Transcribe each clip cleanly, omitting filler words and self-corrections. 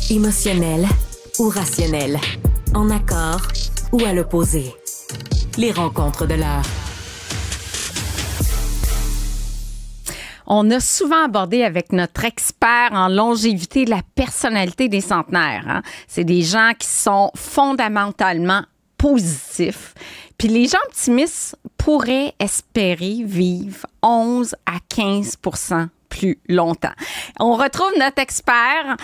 Émotionnel ou rationnel, en accord ou à l'opposé. Les rencontres de l'heure. On a souvent abordé avec notre expert en longévité la personnalité des centenaires. Hein? C'est des gens qui sont fondamentalement positifs. Puis les gens optimistes pourraient espérer vivre 11 à 15% plus longtemps. On retrouve notre expert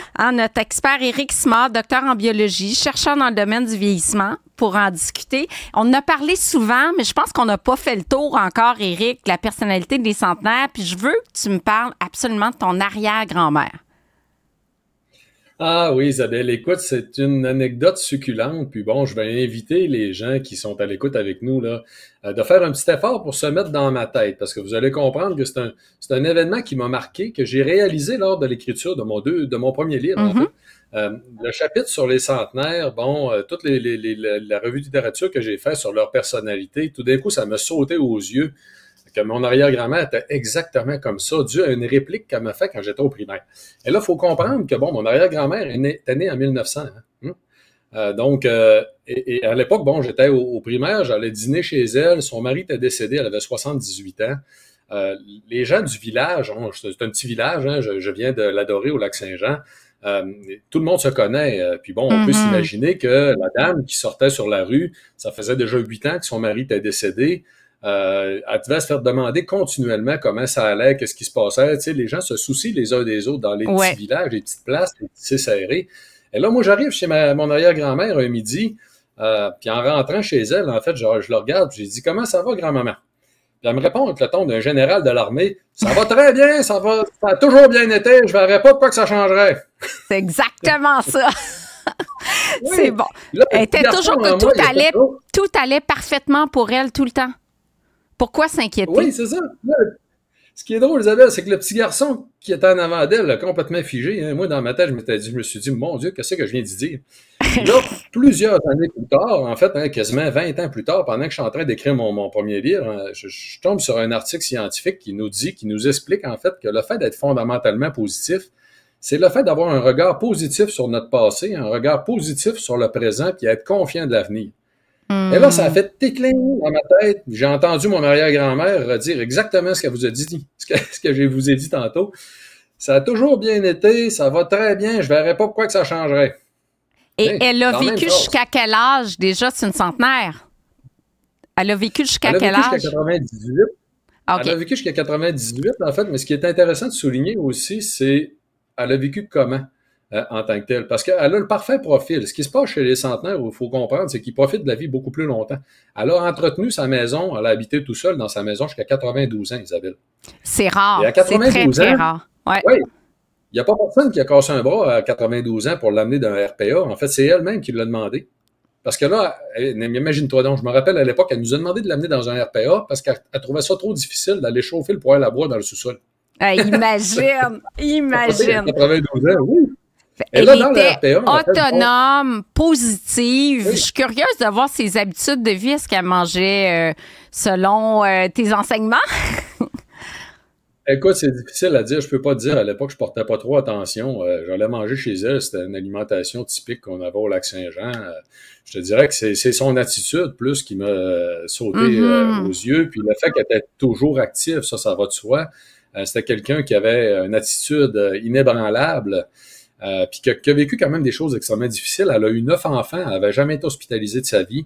Éric Simard, docteur en biologie, chercheur dans le domaine du vieillissement, pour en discuter. On en a parlé souvent, mais je pense qu'on n'a pas fait le tour encore, Éric, de la personnalité des centenaires. Puis je veux que tu me parles absolument de ton arrière-grand-mère. Ah oui, Isabelle, écoute, c'est une anecdote succulente. Puis bon, je vais inviter les gens qui sont à l'écoute avec nous là, de faire un petit effort pour se mettre dans ma tête, parce que vous allez comprendre que c'est un événement qui m'a marqué, que j'ai réalisé lors de l'écriture de mon premier livre, en fait. Le chapitre sur les centenaires, toute la revue de littérature que j'ai faite sur leur personnalité, tout d'un coup, ça m'a sauté aux yeux que mon arrière-grand-mère était exactement comme ça, dû à une réplique qu'elle m'a fait quand j'étais au primaire. Et là, il faut comprendre que, mon arrière-grand-mère était née en 1900. Donc, et à l'époque, j'étais au primaire, j'allais dîner chez elle, son mari était décédé, elle avait 78 ans. Les gens du village, c'est un petit village, je viens de l'Adoré au Lac-Saint-Jean, tout le monde se connaît. Puis on peut s'imaginer que la dame qui sortait sur la rue, ça faisait déjà 8 ans que son mari était décédé. Elle devait se faire demander continuellement comment ça allait, qu'est-ce qui se passait. Tu sais, les gens se soucient les uns des autres dans les petits villages, les petites places, les petits serrés. Et là, moi, j'arrive chez mon arrière-grand-mère un midi, puis en rentrant chez elle, en fait, je le regarde, j'ai dit « Comment ça va, grand-maman? » Puis elle me répond avec le ton d'un général de l'armée « Ça va très bien, ça a toujours bien été, je verrais pas pourquoi que ça changerait. » C'est exactement ça. Oui. C'est bon. Là, Elle était toujours que tout tout allait parfaitement pour elle tout le temps. Pourquoi s'inquiéter? Oui, c'est ça. Là, ce qui est drôle, Isabelle, c'est que le petit garçon qui était en avant d'elle, là, complètement figé, moi, dans ma tête, je me suis dit, mon Dieu, qu'est-ce que je viens d'y dire? Là, plusieurs années plus tard, en fait, quasiment 20 ans plus tard, pendant que je suis en train d'écrire mon premier livre, je tombe sur un article scientifique qui nous explique, en fait, que le fait d'être fondamentalement positif, c'est le fait d'avoir un regard positif sur notre passé, un regard positif sur le présent, puis être confiant de l'avenir. Et là, ça a fait téclin dans ma tête. J'ai entendu mon arrière-grand-mère dire exactement ce qu'elle vous a dit, ce que je vous ai dit tantôt. Ça a toujours bien été, ça va très bien, je verrais pas pourquoi que ça changerait. Et elle a vécu jusqu'à quel âge? Déjà, c'est une centenaire. Elle a vécu jusqu'à quel âge? Jusqu'à 98. Okay. Elle a vécu jusqu'à 98, en fait, mais ce qui est intéressant de souligner aussi, c'est elle a vécu comment? En tant que tel. Parce qu'elle a le parfait profil. Ce qui se passe chez les centenaires, il faut comprendre, c'est qu'ils profitent de la vie beaucoup plus longtemps. Elle a entretenu sa maison, elle a habité tout seul dans sa maison jusqu'à 92 ans, Isabelle. C'est rare. Et à 92 c'est très, ans, très rare. Ouais. Oui. Il n'y a pas personne qui a cassé un bras à 92 ans pour l'amener dans un RPA. En fait, c'est elle-même qui l'a demandé. Parce que là, imagine-toi donc, je me rappelle à l'époque, elle nous a demandé de l'amener dans un RPA parce qu'elle trouvait ça trop difficile d'aller chauffer le poêle à bois dans le sous-sol. Imagine! 92 ans, oui. Elle là, était RPA, autonome, positive. Oui. Je suis curieuse de voir ses habitudes de vie. Est-ce qu'elle mangeait selon tes enseignements? Écoute, c'est difficile à dire. Je peux pas te dire. À l'époque, je portais pas trop attention. J'allais manger chez elle. C'était une alimentation typique qu'on avait au Lac-Saint-Jean. Je te dirais que c'est son attitude plus qui m'a sauté aux yeux. Puis le fait qu'elle était toujours active, ça va de soi. C'était quelqu'un qui avait une attitude inébranlable. Puis qui a vécu quand même des choses extrêmement difficiles. Elle a eu 9 enfants, elle n'avait jamais été hospitalisée de sa vie.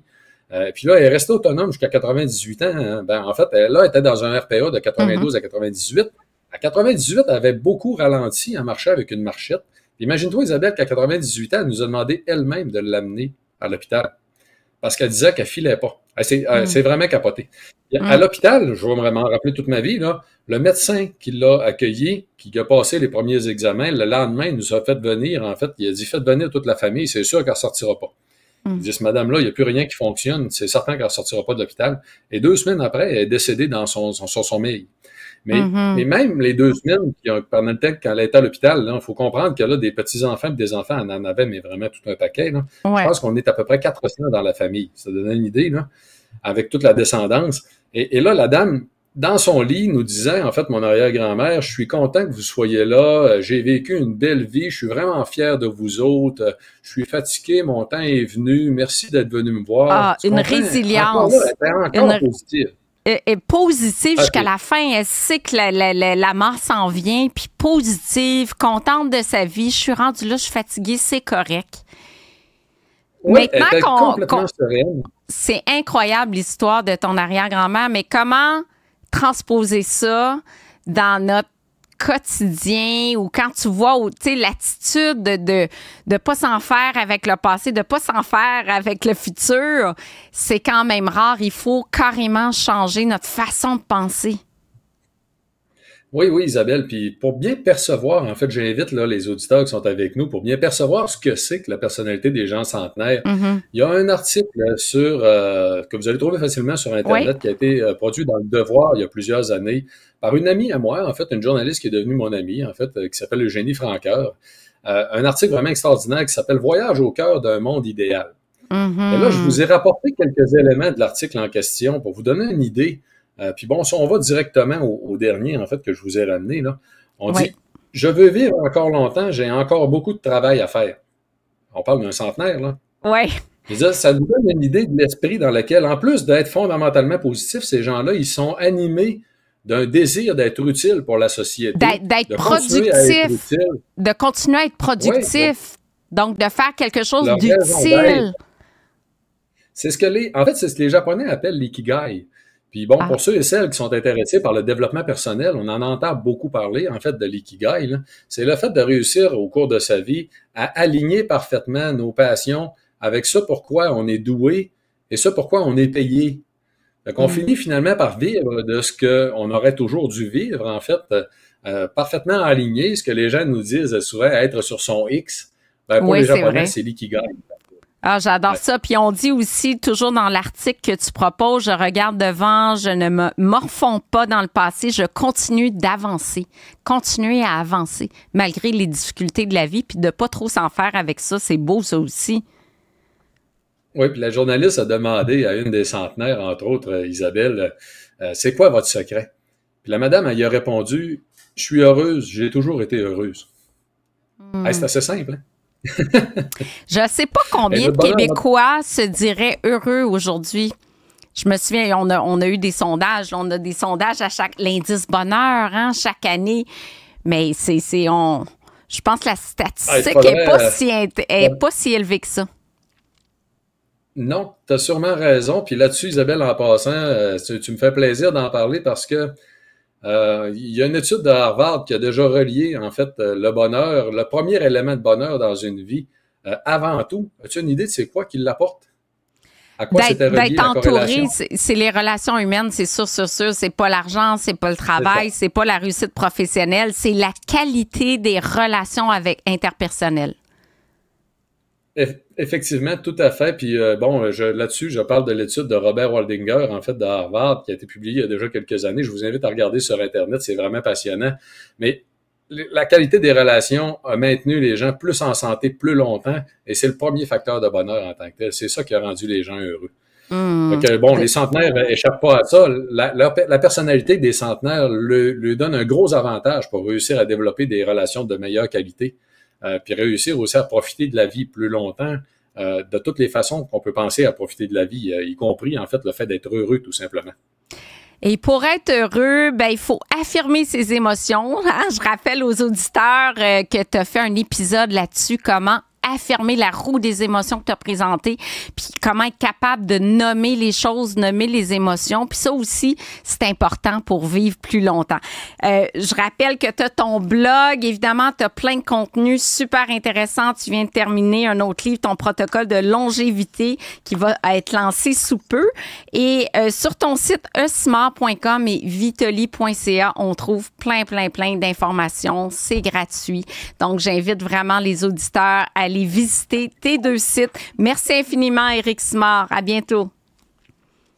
Puis là, elle est restée autonome jusqu'à 98 ans. Hein. En fait, elle était dans un RPA de 92 à 98. À 98, elle avait beaucoup ralenti, elle marchait avec une marchette. Imagine-toi, Isabelle, qu'à 98 ans, elle nous a demandé elle-même de l'amener à l'hôpital. Parce qu'elle disait qu'elle filait pas. Elle s'est vraiment capotée. À l'hôpital, je vais m'en rappeler toute ma vie, là, le médecin qui l'a accueilli, qui a passé les premiers examens, le lendemain, il nous a fait venir, en fait, il a dit, faites venir toute la famille, c'est sûr qu'elle ne sortira pas. Il dit, ce madame-là, il n'y a plus rien qui fonctionne, c'est certain qu'elle ne sortira pas de l'hôpital. Et 2 semaines après, elle est décédée dans son sommeil. Mais même les 2 semaines, pendant le temps qu'elle était à l'hôpital, il faut comprendre que là, des petits-enfants et des enfants, on en avait, mais vraiment tout un paquet. Là. Ouais. Je pense qu'on est à peu près 400 dans la famille. Ça donne une idée, là, avec toute la descendance. Et là, la dame, dans son lit, nous disait, en fait, mon arrière-grand-mère, je suis content que vous soyez là, j'ai vécu une belle vie, je suis vraiment fier de vous autres, je suis fatigué, mon temps est venu, merci d'être venu me voir. Ah, une résilience. Encore positive. Est positive jusqu'à la fin. Elle sait que la mort s'en vient, puis positive, contente de sa vie. Je suis rendue là, je suis fatiguée, c'est correct. Oui, maintenant complètement sereine. C'est incroyable l'histoire de ton arrière-grand-mère, mais comment transposer ça dans notre quotidien ou quand tu vois l'attitude de pas s'en faire avec le passé, de pas s'en faire avec le futur, c'est quand même rare. Il faut carrément changer notre façon de penser. Oui, Isabelle. Puis pour bien percevoir, en fait, j'invite là, les auditeurs qui sont avec nous pour bien percevoir ce que c'est que la personnalité des gens centenaires. Mm-hmm. Il y a un article que vous allez trouver facilement sur Internet qui a été produit dans Le Devoir il y a plusieurs années par une amie à moi, en fait, une journaliste qui est devenue mon amie, en fait, qui s'appelle Eugénie Francoeur. Un article vraiment extraordinaire qui s'appelle « Voyage au cœur d'un monde idéal ». Mm-hmm. Et là, je vous ai rapporté quelques éléments de l'article en question pour vous donner une idée. Puis bon, si on va directement au dernier, en fait, que je vous ai ramené, là, on dit « Je veux vivre encore longtemps, j'ai encore beaucoup de travail à faire ». On parle d'un centenaire, là. Oui. Ça nous donne une idée de l'esprit dans lequel, en plus d'être fondamentalement positifs, ces gens-là, ils sont animés d'un désir d'être utile pour la société. D'être productif. De continuer à être productif. Donc, de faire quelque chose d'utile. C'est ce que les Japonais appellent l'ikigai. Puis bon, pour ceux et celles qui sont intéressés par le développement personnel, on en entend beaucoup parler, en fait, de l'ikigai. C'est le fait de réussir au cours de sa vie à aligner parfaitement nos passions avec ce pourquoi on est doué et ce pourquoi on est payé. Donc, on finit finalement par vivre de ce qu'on aurait toujours dû vivre, en fait, parfaitement aligné, ce que les gens nous disent souvent être sur son X. Ben, pour les Japonais, c'est l'ikigai. Ah, j'adore ça. Puis on dit aussi, toujours dans l'article que tu proposes, je regarde devant, je ne me morfonds pas dans le passé, je continue d'avancer. Continuer à avancer, malgré les difficultés de la vie, puis de pas trop s'en faire avec ça. C'est beau, ça aussi. Oui, puis la journaliste a demandé à une des centenaires, entre autres, Isabelle, c'est quoi votre secret? Puis la madame, elle y a répondu, je suis heureuse, j'ai toujours été heureuse. Hey, c'est assez simple, hein? Je ne sais pas combien de Québécois se diraient heureux aujourd'hui. Je me souviens, on a eu des sondages. On a des sondages à l'indice bonheur, hein, chaque année. Mais je pense que la statistique n'est pas si élevée que ça. Non, tu as sûrement raison. Puis là-dessus, Isabelle, en passant, tu me fais plaisir d'en parler parce que il y a une étude de Harvard qui a déjà relié, en fait, le bonheur, le premier élément de bonheur dans une vie, avant tout. As-tu une idée de c'est quoi qui l'apporte? À quoi c'était relié la corrélation? D'être entouré, c'est les relations humaines, c'est sûr. C'est pas l'argent, c'est pas le travail, c'est pas la réussite professionnelle, c'est la qualité des relations interpersonnelles. Effectivement, tout à fait. Puis là-dessus, je parle de l'étude de Robert Waldinger, en fait, de Harvard, qui a été publiée il y a déjà quelques années. Je vous invite à regarder sur Internet, c'est vraiment passionnant. Mais la qualité des relations a maintenu les gens plus en santé plus longtemps, et c'est le premier facteur de bonheur en tant que tel. C'est ça qui a rendu les gens heureux. Donc, les centenaires échappent pas à ça. La personnalité des centenaires lui donne un gros avantage pour réussir à développer des relations de meilleure qualité. Puis réussir aussi à profiter de la vie plus longtemps, de toutes les façons qu'on peut penser à profiter de la vie, y compris, en fait, le fait d'être heureux, tout simplement. Et pour être heureux, il faut affirmer ses émotions. Hein? Je rappelle aux auditeurs que tu as fait un épisode là-dessus, comment affirmer la roue des émotions que tu as présentées, puis comment être capable de nommer les choses, nommer les émotions. Puis ça aussi, c'est important pour vivre plus longtemps. Je rappelle que tu as ton blog. Évidemment, tu as plein de contenus super intéressants. Tu viens de terminer un autre livre, ton protocole de longévité, qui va être lancé sous peu. Et sur ton site esmar.com et vitoli.ca, on trouve plein d'informations. C'est gratuit. Donc, j'invite vraiment les auditeurs à aller visiter tes deux sites. Merci infiniment, Éric Simard. À bientôt.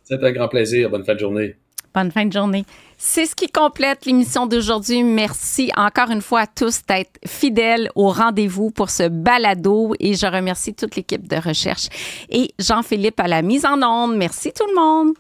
C'est un grand plaisir. Bonne fin de journée. Bonne fin de journée. C'est ce qui complète l'émission d'aujourd'hui. Merci encore une fois à tous d'être fidèles au rendez-vous pour ce balado et je remercie toute l'équipe de recherche et Jean-Philippe à la mise en onde. Merci tout le monde.